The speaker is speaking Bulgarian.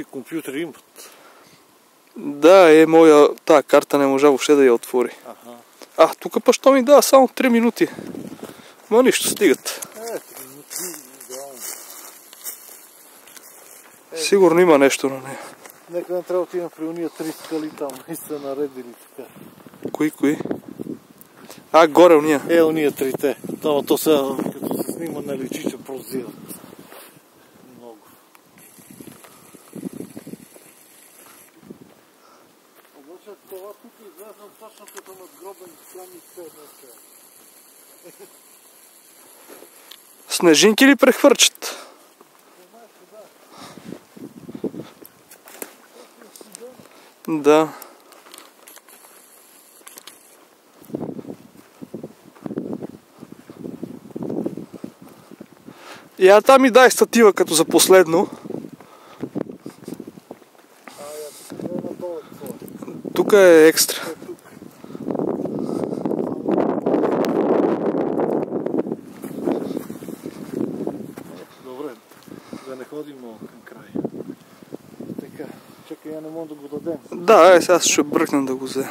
Компютри имат. Да, моя тази карта не можа въобще да я отвори. Тук па що ми дава само 3 минути. Ма нищо, стигат. 3 минути, идеално. Сигурно има нещо на нея. Нека не трябва да отидем при уния 3 скали там и са наредили така. Кои? Горе уния. Уния 3-те. То сега, като се снима на личича, прозират. Много. Обаче това тук изглеждам точно като надгробен слями седмица. Снежинки ли прехвърчат? Да. Там ми дай статива като за последно. Тук е екстра. Добре, да не ходим много към края. Така, чакай, я не мога да го дадем. Да, сега ще бръкнем да го вземем.